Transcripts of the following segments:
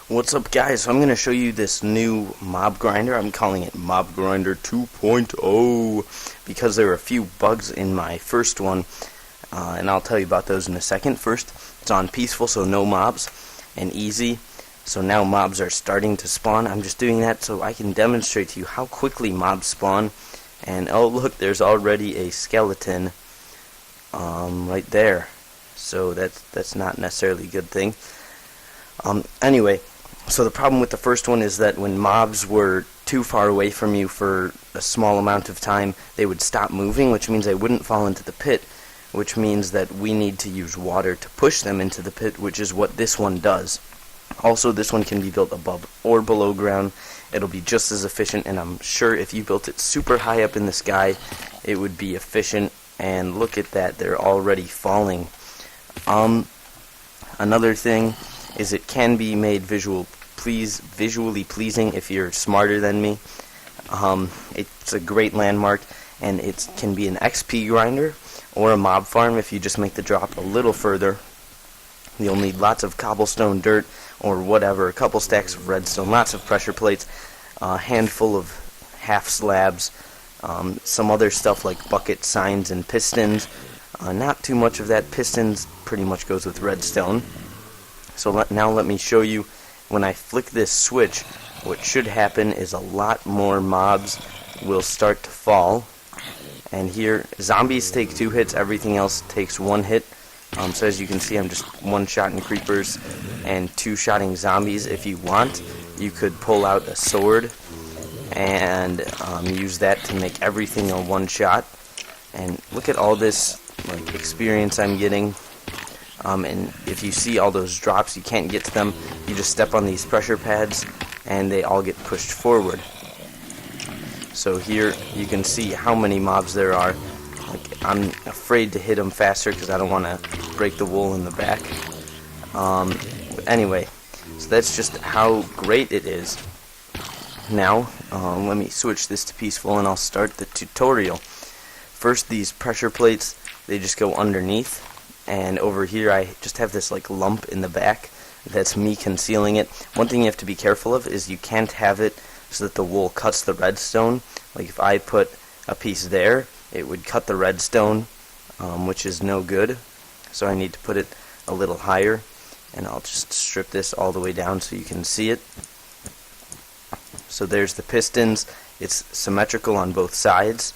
What's up, guys? So I'm going to show you this new mob grinder. I'm calling it Mob Grinder 2.0 because there are a few bugs in my first one, and I'll tell you about those in a second. First, it's on peaceful, so no mobs, and easy. So now mobs are starting to spawn. I'm just doing that so I can demonstrate to you how quickly mobs spawn. And oh look, there's already a skeleton right there. So that's not necessarily a good thing. Anyway, so the problem with the first one is that when mobs were too far away from you for a small amount of time, they would stop moving, which means they wouldn't fall into the pit, which means that we need to use water to push them into the pit, which is what this one does. Also, this one can be built above or below ground. It'll be just as efficient, and I'm sure if you built it super high up in the sky, it would be efficient. And look at that, they're already falling. Another thing is it can be made visually pleasing if you're smarter than me. It's a great landmark, and it can be an XP grinder or a mob farm if you just make the drop a little further. You'll need lots of cobblestone, dirt, or whatever, a couple stacks of redstone, lots of pressure plates, a handful of half slabs, some other stuff like bucket signs and pistons. Not too much of that. Pistons pretty much goes with redstone. So now let me show you, when I flick this switch, what should happen is a lot more mobs will start to fall. And here, zombies take 2 hits, everything else takes 1 hit. So as you can see, I'm just one-shotting creepers and 2-shotting zombies. If you want, you could pull out a sword and use that to make everything a one-shot. And look at all this experience I'm getting. And if you see all those drops, you can't get to them. You just step on these pressure pads, and they all get pushed forward. So here you can see how many mobs there are. I'm afraid to hit them faster because I don't want to break the wool in the back. Anyway, so that's just how great it is. Now, let me switch this to peaceful, and I'll start the tutorial. First, these pressure plates, they just go underneath. And over here I just have this lump in the back. That's me concealing it. One thing you have to be careful of is you can't have it so that the wool cuts the redstone. Like if I put a piece there, it would cut the redstone, which is no good. So I need to put it a little higher. And I'll just strip this all the way down so you can see it. So there's the pistons. It's symmetrical on both sides.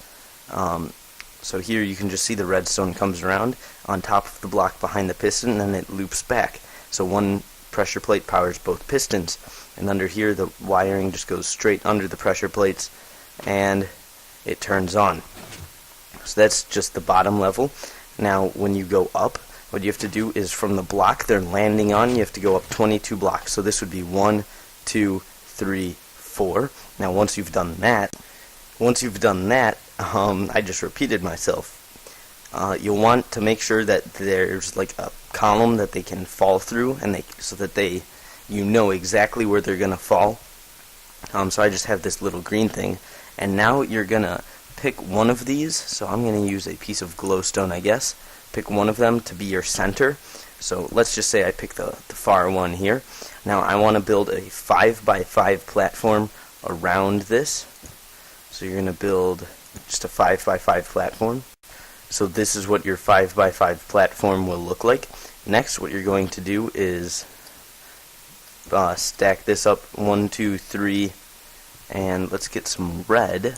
So here you can just see the redstone comes around on top of the block behind the piston, and then it loops back. So one pressure plate powers both pistons. And under here the wiring just goes straight under the pressure plates, and it turns on. So that's just the bottom level. Now when you go up, what you have to do is from the block they're landing on, you have to go up 22 blocks. So this would be 1, 2, 3, 4. Now once you've done that, I just repeated myself. You'll want to make sure that there's a column that they can fall through, and so that you know exactly where they're gonna fall. So I just have this little green thing, and now you're gonna pick one of these. So I'm gonna use a piece of glowstone, I guess. Pick one of them to be your center. So let's just say I pick the far one here. Now I want to build a 5x5 platform around this. So you're going to build just a 5x5 platform. So this is what your 5x5 platform will look like. Next, what you're going to do is stack this up 1, 2, 3, and let's get some red.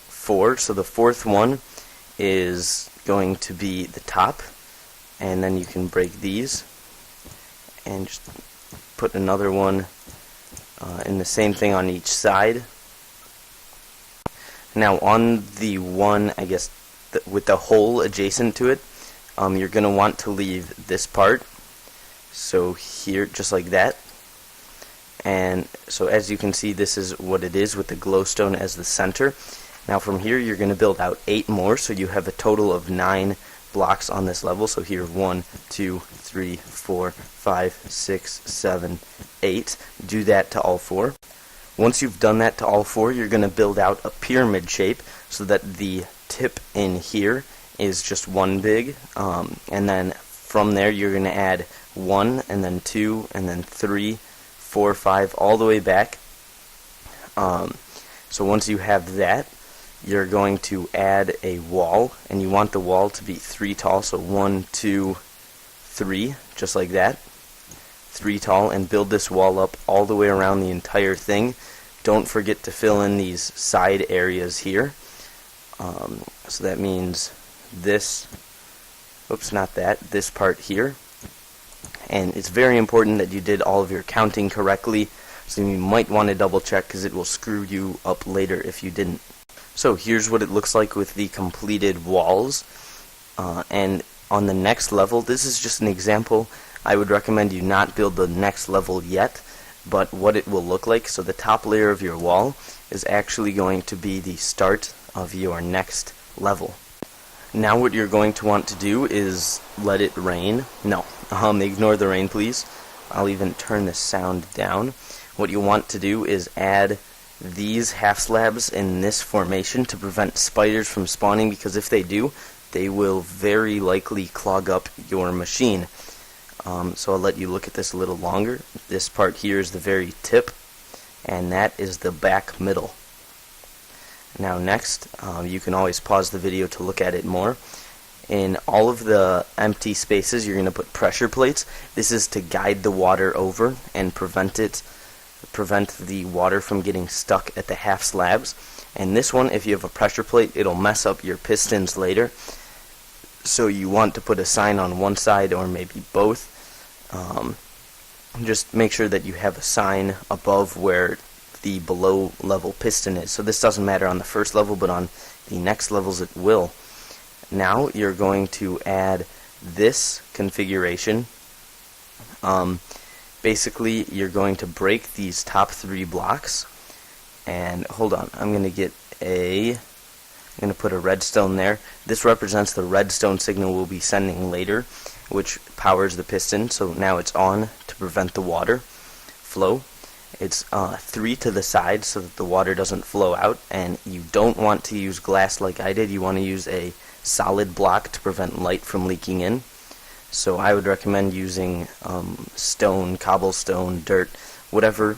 4. So the fourth one is going to be the top, and then you can break these and just put another one and the same thing on each side. Now on the one, I guess, with the hole adjacent to it, you're going to want to leave this part. So here, just like that. And so as you can see, this is what it is with the glowstone as the center. Now from here, you're going to build out 8 more, so you have a total of 9 blocks on this level. So here, 1, 2, 3, 4, 5, 6, 7, 8. Do that to all 4. Once you've done that to all 4, you're going to build out a pyramid shape so that the tip in here is just one big, and then from there you're going to add 1 and then 2 and then 3, 4, 5 all the way back. So once you have that, you're going to add a wall, and you want the wall to be 3 tall, so 1, 2, 3, just like that, 3 tall, and build this wall up all the way around the entire thing. Don't forget to fill in these side areas here. So that means this, oops, not that, this part here. And it's very important that you did all of your counting correctly, so you might want to double check because it will screw you up later if you didn't. So here's what it looks like with the completed walls. And on the next level, this is just an example. I would recommend you not build the next level yet, but what it will look like. So the top layer of your wall is actually going to be the start of your next level. Now what you're going to want to do is let it rain. No, ignore the rain, please. I'll even turn the sound down. What you want to do is add these half slabs in this formation to prevent spiders from spawning, because if they do, they will very likely clog up your machine. So I'll let you look at this a little longer. This part here is the very tip, and that is the back middle. Now next, you can always pause the video to look at it more. In all of the empty spaces, you're going to put pressure plates. This is to guide the water over and prevent the water from getting stuck at the half slabs. And this one, if you have a pressure plate, it'll mess up your pistons later. So you want to put a sign on one side or maybe both. Just make sure that you have a sign above where the below level piston is. So this doesn't matter on the first level, but on the next levels it will. Now you're going to add this configuration. Basically, you're going to break these top 3 blocks. And hold on, I'm going to put a redstone there. This represents the redstone signal we'll be sending later, which powers the piston. So now it's on to prevent the water flow. It's 3 to the side so that the water doesn't flow out, and you don't want to use glass like I did. You want to use a solid block to prevent light from leaking in. So I would recommend using stone, cobblestone, dirt, whatever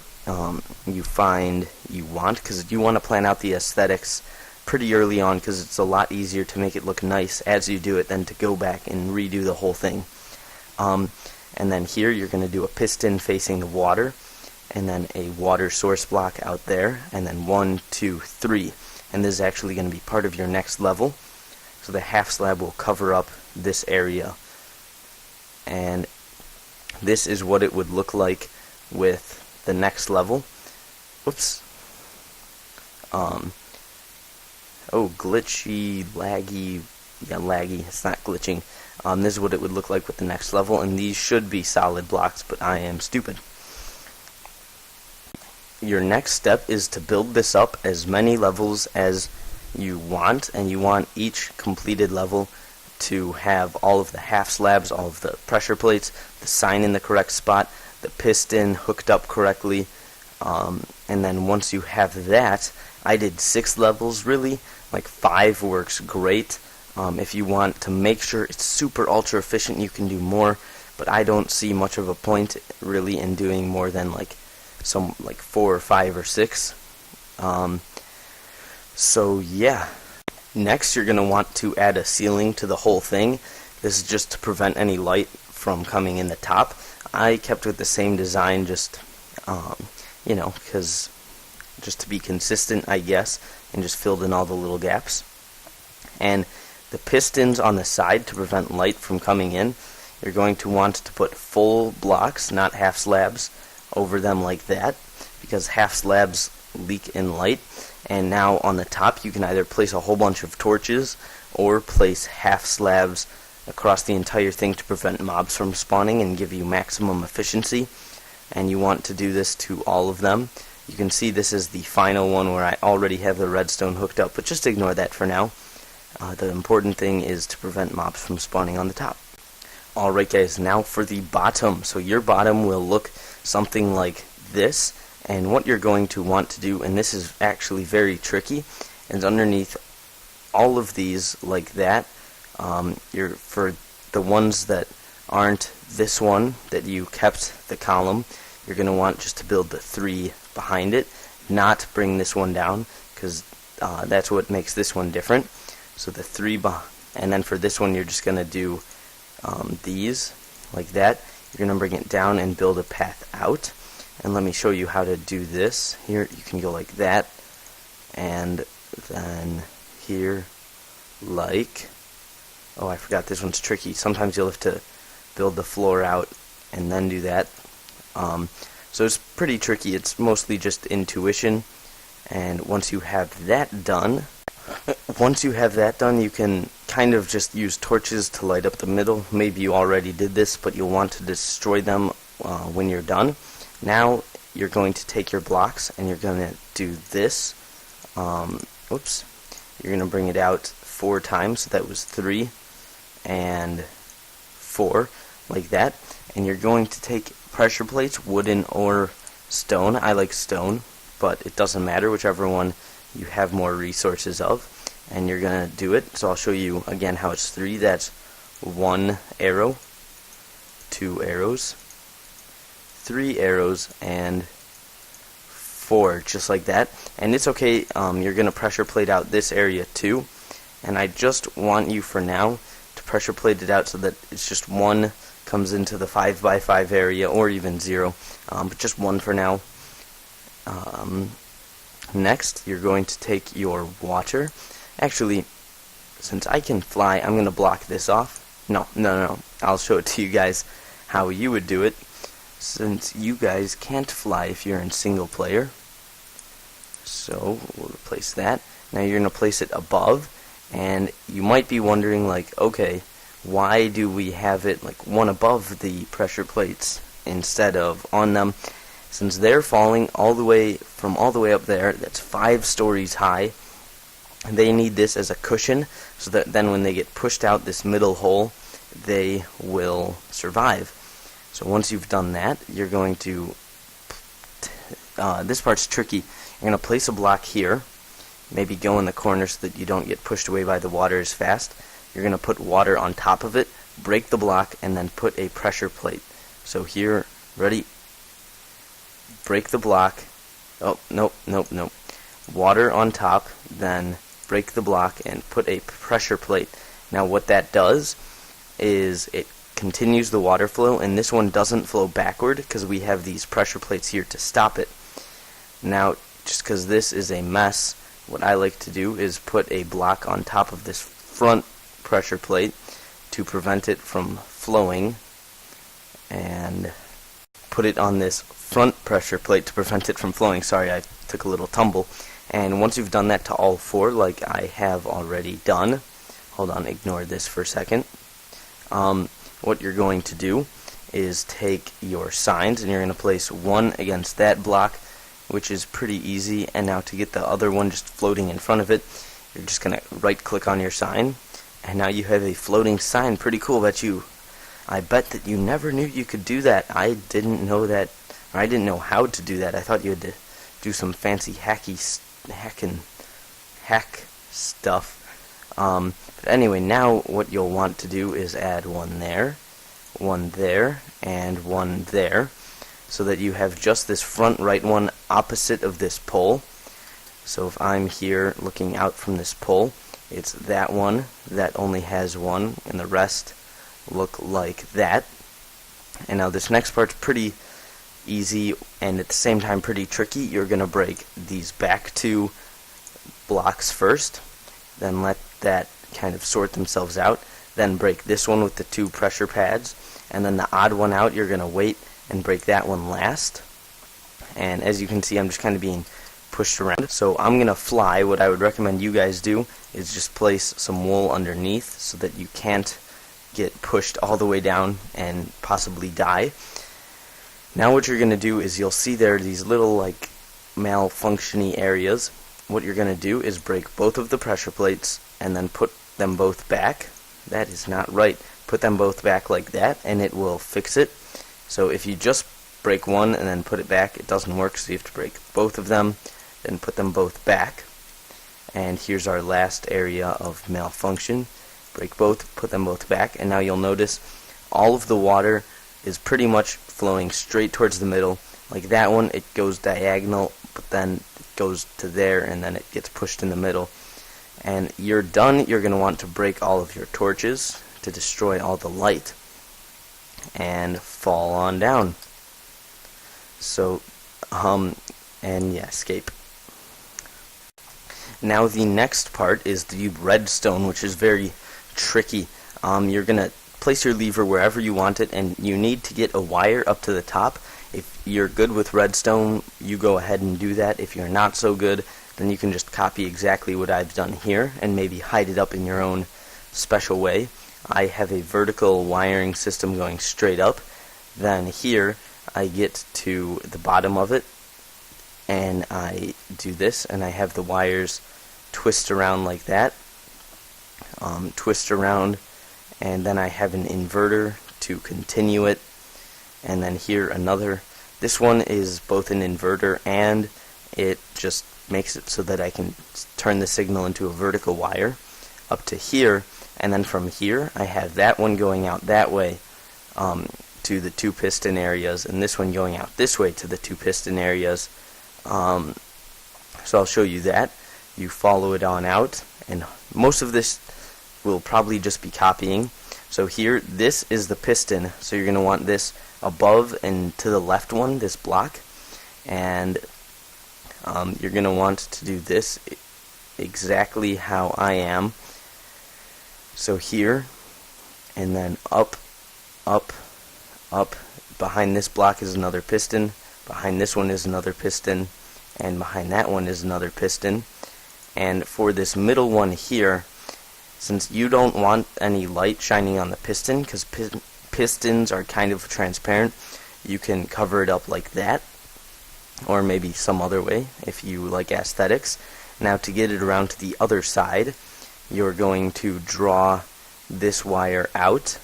you find you want, because you want to plan out the aesthetics pretty early on, because it's a lot easier to make it look nice as you do it than to go back and redo the whole thing. And then here you're going to do a piston facing the water, and then a water source block out there, and then 1, 2, 3. And this is actually going to be part of your next level. So the half slab will cover up this area. And this is what it would look like with the next level. Whoops. Oh, glitchy, laggy. Yeah, laggy. It's not glitching. This is what it would look like with the next level, and these should be solid blocks, but I am stupid. Your next step is to build this up as many levels as you want, and you want each completed level to have all of the half slabs, all of the pressure plates, the sign in the correct spot, the piston hooked up correctly, and then once you have that, I did 6 levels really, like 5 works great. If you want to make sure it's super ultra efficient, you can do more, but I don't see much of a point really in doing more than like 4 or 5 or 6. So yeah. Next, you're going to want to add a ceiling to the whole thing. This is just to prevent any light from coming in the top. I kept with the same design, just because just to be consistent, I guess, and just filled in all the little gaps. And the pistons on the side, to prevent light from coming in, you're going to want to put full blocks, not half slabs, over them like that, because half slabs leak in light. And now on the top you can either place a whole bunch of torches or place half slabs across the entire thing to prevent mobs from spawning and give you maximum efficiency. And you want to do this to all of them. You can see this is the final one where I already have the redstone hooked up, but just ignore that for now. The important thing is to prevent mobs from spawning on the top. Alright guys, now for the bottom. So your bottom will look something like this, and what you're going to want to do, and this is actually very tricky, is underneath all of these like that, for the ones that aren't this one that you kept the column, you're going to want just to build the 3 behind it, not bring this one down, because that's what makes this one different. So the 3 and then for this one you're just going to do these like that. You're going to bring it down and build a path out. And let me show you how to do this. Here you can go like that, and then here like, oh, I forgot this one's tricky. Sometimes you'll have to build the floor out and then do that. So it's pretty tricky. It's mostly just intuition. And once you have that done, you can kind of just use torches to light up the middle. Maybe you already did this, but you'll want to destroy them when you're done. Now you're going to take your blocks and you're going to do this. Oops. You're going to bring it out 4 times. So that was 3 and 4, like that. And you're going to take pressure plates, wooden or stone. I like stone, but it doesn't matter, whichever one you have more resources of. And you're going to do it. So I'll show you again how it's 3. That's 1 arrow, 2 arrows, 3 arrows, and 4, just like that. And it's okay, you're going to pressure plate out this area too. And I just want you for now to pressure plate it out so that it's just 1 comes into the 5x5 area, or even 0, but just 1 for now. Next, you're going to take your water. Actually, since I can fly, I'm going to block this off. No. I'll show it to you guys how you would do it, since you guys can't fly if you're in single player. So we'll replace that. Now you're going to place it above, and you might be wondering, like, okay, why do we have it like 1 above the pressure plates instead of on them? Since they're falling all the way up there, that's 5 stories high, they need this as a cushion, so that then when they get pushed out this middle hole, they will survive. So once you've done that, you're going to, this part's tricky, you're going to place a block here, maybe go in the corner so that you don't get pushed away by the water as fast. You're going to put water on top of it, break the block, and then put a pressure plate. So here, ready? Break the block. Oh, nope. Water on top, then break the block and put a pressure plate. Now what that does is it continues the water flow, and this one doesn't flow backward because we have these pressure plates here to stop it. Now, just because this is a mess, what I like to do is put a block on top of this front pressure plate to prevent it from flowing, and put it on this front pressure plate to prevent it from flowing. Sorry, I took a little tumble. And once you've done that to all 4, like I have already done, hold on, ignore this for a second. What you're going to do is take your signs, and you're going to place 1 against that block, which is pretty easy. And now to get the other one just floating in front of it, you're just going to right click on your sign, and now you have a floating sign. Pretty cool. I bet that you never knew you could do that. I didn't know that, or I didn't know how to do that. I thought you had to do some fancy hack stuff. But anyway, now what you'll want to do is add 1 there, 1 there, and 1 there, so that you have just this front right one opposite of this pole. So if I'm here looking out from this pole, it's that one that only has 1, and the rest look like that. And now this next part's pretty easy and at the same time pretty tricky. You're going to break these back 2 blocks first, then let that kind of sort themselves out, then break this one with the 2 pressure pads, and then the odd one out you're going to wait and break that one last. And as you can see, I'm just kind of being pushed around. So I'm going to fly. What I would recommend you guys do is just place some wool underneath so that you can't get pushed all the way down and possibly die. Now what you're going to do is, you'll see there are these little like malfunctiony areas. What you're going to do is break both of the pressure plates and then put them both back. That is not right. Put them both back like that and it will fix it. So if you just break one and then put it back, it doesn't work, so you have to break both of them, then put them both back. And here's our last area of malfunction. Break both, put them both back, and now you'll notice all of the water is pretty much flowing straight towards the middle. Like that one, it goes diagonal, but then it goes to there, and then it gets pushed in the middle. And you're done. You're going to want to break all of your torches to destroy all the light and fall on down. So, and yeah, escape. Now the next part is the redstone, which is very tricky. You're going to place your lever wherever you want it, and you need to get a wire up to the top. If you're good with redstone, you go ahead and do that. If you're not so good, then you can just copy exactly what I've done here and maybe hide it up in your own special way. I have a vertical wiring system going straight up. Then here I get to the bottom of it, and I do this, and I have the wires twist around like that. Twist around, and then I have an inverter to continue it, and then here another. This one is both an inverter, and it just makes it so that I can turn the signal into a vertical wire up to here, and then from here I have that one going out that way to the two piston areas, and this one going out this way to the two piston areas. So I'll show you that. You follow it on out, and most of this will probably just be copying. So here, this is the piston, so you're going to want this above and to the left one, this block, and you're going to want to do this exactly how I am. So here, and then up, up, up. Behind this block is another piston, behind this one is another piston, and behind that one is another piston. And for this middle one here, since you don't want any light shining on the piston, because pistons are kind of transparent, you can cover it up like that, or maybe some other way if you like aesthetics. Now to get it around to the other side, you're going to draw this wire out,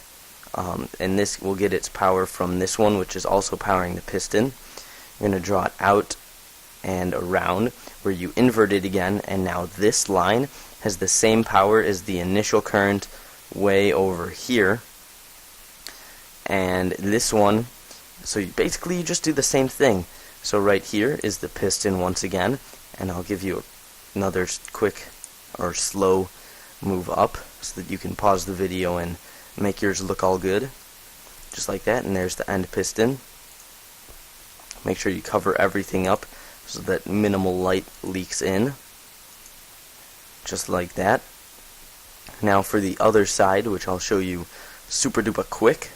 and this will get its power from this one, which is also powering the piston. You're going to draw it out and around, where you invert it again, and now this line has the same power as the initial current way over here. And this one, so basically you just do the same thing. So right here is the piston once again, and I'll give you another quick or slow move up so that you can pause the video and make yours look all good. Just like that, and there's the end piston. Make sure you cover everything up so that minimal light leaks in. Just like that. Now for the other side, which I'll show you super duper quick,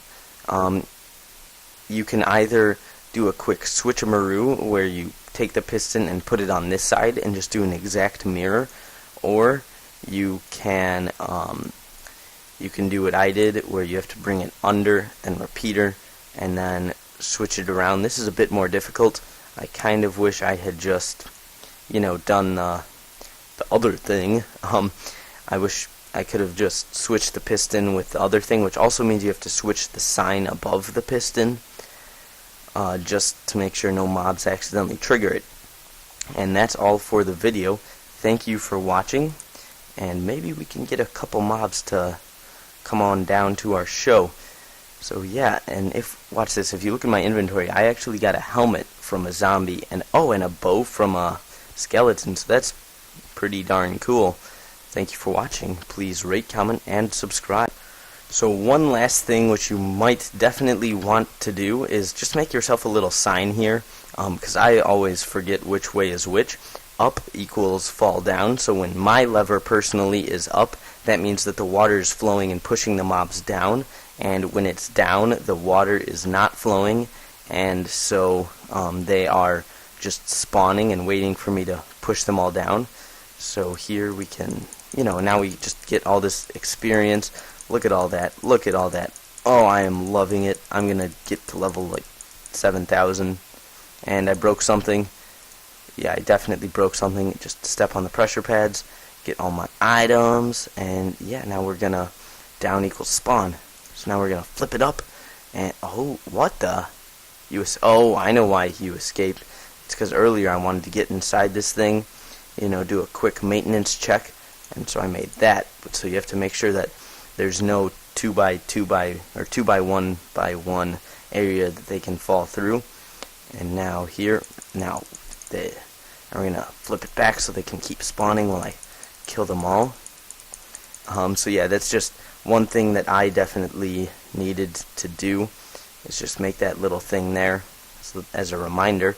you can either do a quick switcheroo where you take the piston and put it on this side and just do an exact mirror, or you can do what I did, where you have to bring it under and repeater and then switch it around. This is a bit more difficult. I kind of wish I had just, done the other thing. I wish I could have just switched the piston with the other thing, which also means you have to switch the sign above the piston, just to make sure no mobs accidentally trigger it. And that's all for the video. Thank you for watching, and maybe we can get a couple mobs to come on down to our show. So yeah, and watch this, if you look at my inventory, I actually got a helmet from a zombie, and a bow from a skeleton, so that's pretty darn cool. Thank you for watching. Please rate, comment, and subscribe. So one last thing which you might definitely want to do is just make yourself a little sign here, because I always forget which way is which. Up equals fall down, so when my lever personally is up, that means that the water is flowing and pushing the mobs down, and when it's down, the water is not flowing, and so they are just spawning and waiting for me to push them all down. So here we can, now we just get all this experience. Look at all that. Look at all that. Oh, I am loving it. I'm going to get to level like 7,000. And I broke something. Yeah, I definitely broke something. Just step on the pressure pads, get all my items, and yeah, now we're going to down equals spawn. So now we're going to flip it up, and oh, what the? Oh, I know why you escaped. It's because earlier I wanted to get inside this thing, do a quick maintenance check, and so I made that. But so you have to make sure that there's no 2 by 2 by or 2 by 1 by 1 area that they can fall through. And now here, now I'm gonna flip it back so they can keep spawning while I kill them all. So yeah, that's just one thing that I definitely needed to do, is just make that little thing there as a reminder.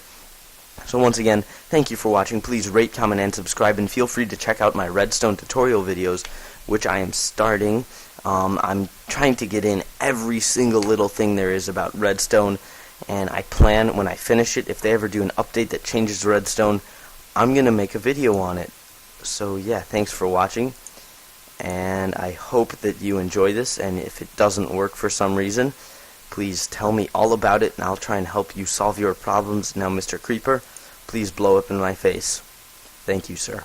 So once again, thank you for watching. Please rate, comment, and subscribe, and feel free to check out my redstone tutorial videos, which I am starting. I'm trying to get in every single little thing there is about redstone, and I plan, when I finish it, if they ever do an update that changes redstone, I'm going to make a video on it. So yeah, thanks for watching, and I hope that you enjoy this, and if it doesn't work for some reason, please tell me all about it, and I'll try and help you solve your problems. Now, Mr. Creeper, please blow up in my face. Thank you, sir.